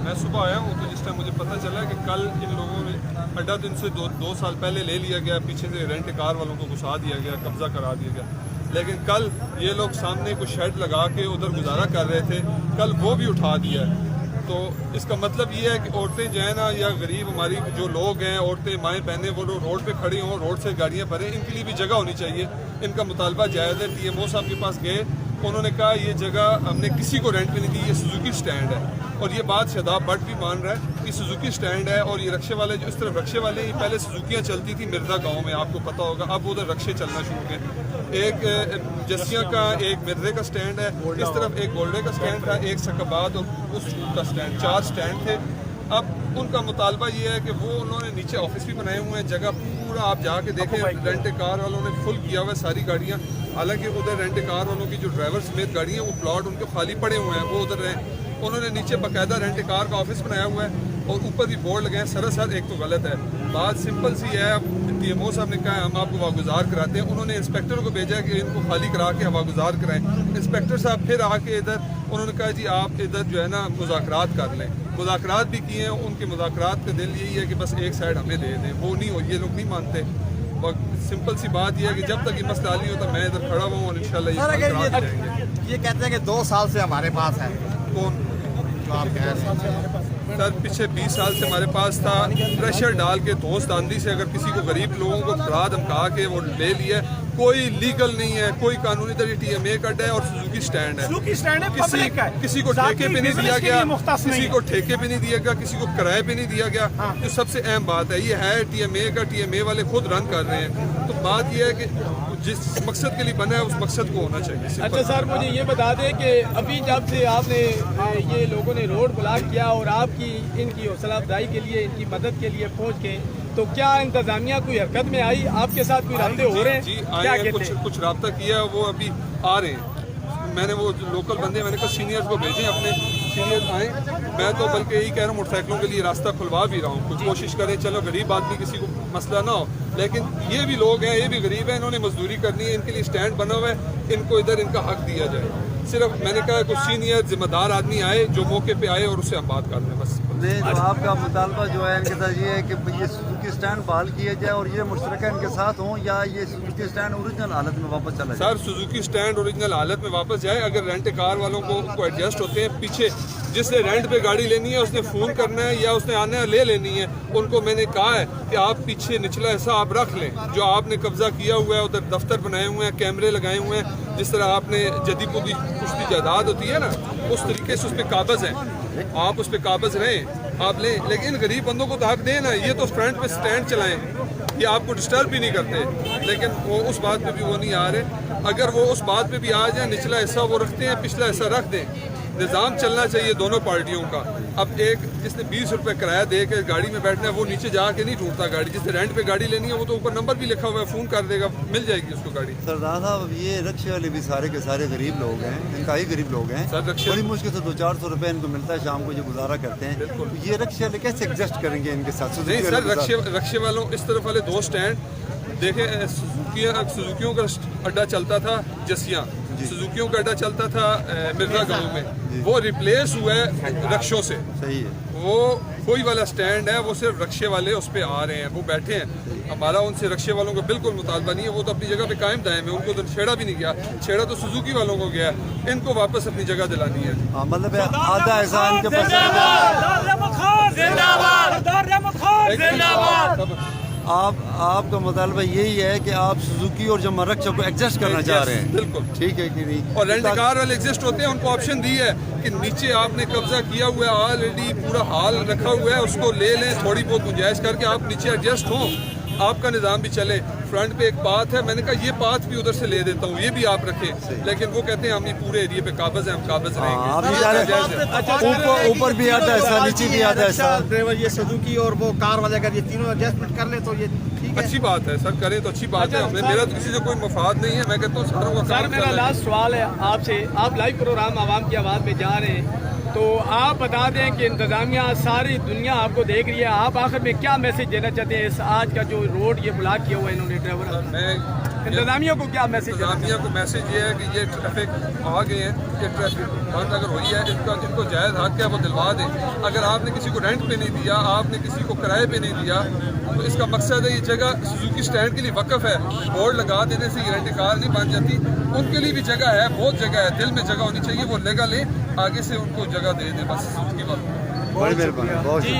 मैं सुबह आया हूँ तो जिस टाइम मुझे पता चला कि कल इन लोगों ने अड्डा तो इनसे दो साल पहले ले लिया गया, पीछे से रेंट कार वालों को घुसा दिया गया, कब्जा करा दिया गया, लेकिन कल ये लोग सामने कुछ शेड लगा के उधर गुजारा कर रहे थे, कल वो भी उठा दिया है। तो इसका मतलब ये है कि औरतें जो है ना, या गरीब हमारी जो लोग हैं, औरतें माएँ बहनें, वो लोग रोड पे खड़ी हों, रोड से गाड़ियाँ भरें, इनके लिए भी जगह होनी चाहिए। इनका मुतालबा जायज़ है। TMO साहब के पास गए, उन्होंने कहा ये जगह हमने किसी को रेंट पे नहीं दी, ये सुजुकी स्टैंड है। और ये बात शादाब भट्ट भी मान रहा है कि सुजुकी स्टैंड है। और ये रक्शे वाले जो इस तरफ रक्शे वाले, ये पहले सुजुकियाँ चलती थी मिर्जा गांव में, आपको पता होगा, अब उधर रक्शे चलना शुरू हुए। एक जसिया का, एक मिर्जे का स्टैंड है, इस तरफ एक गोल्डे का स्टैंड था, एक सकाबाद और उस का स्टैंड, 4 स्टैंड थे। अब उनका मुतालबा ये है कि वो उन्होंने नीचे ऑफिस भी बनाए हुए हैं, जगह पूरा आप जाके देखें, रेंट कार वालों ने फुल किया हुआ है सारी गाड़ियाँ। हालांकि उधर रेंट कार वालों की जो ड्राइवर समेत गाड़ियाँ, वो प्लॉट उनके खाली पड़े हुए हैं, वो उधर रहे। उन्होंने नीचे बाकायदा रेंट कार का ऑफिस बनाया हुआ है और ऊपर भी बोर्ड लगे हैं। सरासर एक तो गलत है। बात सिंपल सी है, TMO साहब ने कहा हम आपको हवागुजार कराते हैं, उन्होंने इंस्पेक्टर को भेजा कि इनको खाली करा के हवागुजार कराएं। इंस्पेक्टर साहब फिर आके इधर उन्होंने कहा जी आप इधर जो है ना मुज़ाकरात कर लें। मुज़ाकरात भी किए हैं, उनके मुज़ाकरात का दिल यही है कि बस एक साइड हमें दे दें, वो नहीं हो, ये लोग नहीं मानते। और सिंपल सी बात यह है कि जब तक ये मसला नहीं होता मैं इधर खड़ा हुआ हूँ और इंशाल्लाह ये कहते हैं कि 2 साल से हमारे पास है, कौन जो आप कह रहे हैं सर, पीछे 20 साल से हमारे पास था। प्रेशर डाल के दोस्त आंधी से अगर किसी को, गरीब लोगों को डरा धमका के वो ले लिया, कोई लीगल नहीं है, कोई कानूनी इधर TMA का अड्डा है और सुजुकी स्टैंड है। किसी को ठेके पे नहीं दिया गया, किसी को ठेके पे नहीं दिया गया, किसी को किराए पे नहीं दिया गया। जो सबसे अहम बात है ये है TMA का, TMA वाले खुद रन कर रहे हैं। तो बात ये है कि जिस मकसद के लिए बना है उस मकसद को होना चाहिए। अच्छा सर, मुझे ये बता दें कि अभी जब से आपने ये लोगों ने रोड ब्लॉक किया और आपकी इनकी हौसला अफजाई के लिए, इनकी मदद के लिए पहुँच के, तो क्या इंतजामिया कोई हरकत में आई, आपके साथ कोई राब्ते हो रहे हैं? जी आए हैं, कुछ राब्ता किया, वो अभी आ रहे हैं। मैंने वो लोकल बंदे, मैंने कहा सीनियर्स को भेजें, अपने सीनियर आए। मैं तो बल्कि यही कह रहा हूँ मोटरसाइकिलों के लिए रास्ता खुलवा भी रहा हूँ, कुछ कोशिश करें, चलो गरीब आदमी किसी को मसला ना हो, लेकिन ये भी लोग हैं, ये भी गरीब हैं, इन्होंने मजदूरी करनी है, इनके लिए स्टैंड बना हुआ है, इनको इधर इनका हक दिया जाए। सिर्फ मैंने कहा कुछ सीनियर जिम्मेदार आदमी आए जो मौके पे आए और उससे हम बात कर लें बस। नहीं, तो आपका मुतालबा जो है इनके साथ ये है कि ये सुजुकी स्टैंड बहाल किया जाए और ये मुश्तरका इनके साथ हों, या ये सुजुकी स्टैंड ओरिजिनल हालत में वापस चला जाए? सर, सुजुकी स्टैंड ओरिजिनल हालत में वापस जाए। अगर रेंट कार वालों को एडजस्ट होते हैं, पीछे जिसने रेंट पे गाड़ी लेनी है उसने फ़ोन करना है या उसने आना है ले लेनी है, उनको मैंने कहा है कि आप पीछे निचला हिस्सा आप रख लें, जो आपने कब्जा किया हुआ है, उधर दफ्तर बनाए हुए हैं, कैमरे लगाए हुए हैं, जिस तरह आपने जदीपुदी कुश्ती जायदाद होती है ना, उस तरीके से उस पर कागज़ हैं, आप उस पर कागज़ रहें, आप लें। लेकिन गरीब बंदों को तो हक दें ना, ये तो फ्रंट पे स्टैंड चलाएं, ये आपको डिस्टर्ब भी नहीं करते, लेकिन वो उस बात पे भी वो नहीं आ रहे। अगर वो उस बात पे भी आ जाए, निचला हिस्सा वो रखते हैं, पिछला हिस्सा रख दें, निज़ाम चलना चाहिए दोनों पार्टियों का। अब एक जिसने 20 रुपये किराया दे के गाड़ी में बैठना है, वो नीचे जाके नहीं ढूंढता गाड़ी, जिसने रेंट पे गाड़ी लेनी है वो तो ऊपर नंबर भी लिखा हुआ है, फ़ोन कर देगा, मिल जाएगी उसको गाड़ी। सरदार साहब, ये रक्शे वाले भी सारे के सारे गरीब लोग हैं, इनका ही गरीब लोग हैं, बड़ी मुश्किल से 200-400 रुपये इनको मिलता है, शाम को जो गुजारा करते हैं। तो ये रक्शे वाले कैसे एडजस्ट करेंगे इनके साथ? नहीं सर, रक्शे वालों इस तरफ वाले 2 स्टैंड देखें, सुजुकियों का अड्डा चलता था जसिया, सुजुकियों का अड्डा चलता था मिर्जा गांव में, वो रिप्लेस हुआ है रक्षों से। सही है। वो कोई वाला स्टैंड है, वो सिर्फ रक्शे वाले उस पर आ रहे हैं, वो बैठे हैं। हमारा उनसे रक्शे वालों का बिल्कुल मुतालबा नहीं है, वो तो अपनी जगह पे कायम दायम है, उनको तो छेड़ा भी नहीं गया, छेड़ा तो सुजुकी वालों को गया, इनको वापस अपनी जगह दिलानी है। मतलब आधा ऐसा इनके आपका मुतालबा यही है कि आप सुजुकी और जमा रक्षा को एडजस्ट करना चाह रहे हैं? बिल्कुल ठीक है कि नहीं? और रेंट कार वाले एग्जिस्ट होते हैं, उनको ऑप्शन दी है कि नीचे आपने कब्जा किया हुआ है, ऑलरेडी पूरा हाल रखा हुआ है, उसको ले लें, थोड़ी बहुत गुंजाइश करके आप नीचे एडजस्ट हों, आपका निज़ाम भी चले। फ्रंट पे एक पाथ है, मैंने कहा ये पाथ भी उधर से ले देता हूँ, ये भी आप रखें, लेकिन वो कहते हैं हम ये पूरे एरिया पे कागज है, हम कागज रहेंगे। ऊपर भी आता है, नीचे भी आता है। ड्राइवर ये सुजुकी और वो कार वाले अगर ये तीनों एडजस्टमेंट कर ले तो ये ठीक है, अच्छी बात है सर, करें तो अच्छी बात है। मेरा तो किसी से कोई मफाद नहीं है, मैं कहता हूँ सारों का। सर, मेरा लास्ट सवाल है आपसे, आप लाइव प्रोग्राम आवाम की आवाज़ में जा रहे हैं, तो आप बता दें कि इंतज़ामिया सारी दुनिया आपको देख रही है, आप आखिर में क्या मैसेज देना चाहते हैं इस आज का जो रोड ये ब्लॉक किया हुआ है इन्होंने ड्राइवर? मैं इंतजामिया को क्या मैसेज देना इंतजामिया को मैसेज ये है कि ये ट्रैफिक आ गए हैं, ये ट्रैफिक बंद अगर हुई है, इसका जिनको जायज़ हक है वो दिलवा दें। अगर आपने किसी को रेंट पे नहीं दिया, आपने किसी को किराए पे नहीं दिया, तो इसका मकसद है ये जगह सुजुकी स्टैंड के लिए वक्फ है, बोर्ड लगा देने से ये रेंट कार नहीं बन जाती। उनके लिए भी जगह है, बहुत जगह है, दिल में जगह होनी चाहिए, वो लेगा लें, आगे से उनको जगह दे दें, बस उसकी बात। बड़ी मेहरबानी, बहुत जी।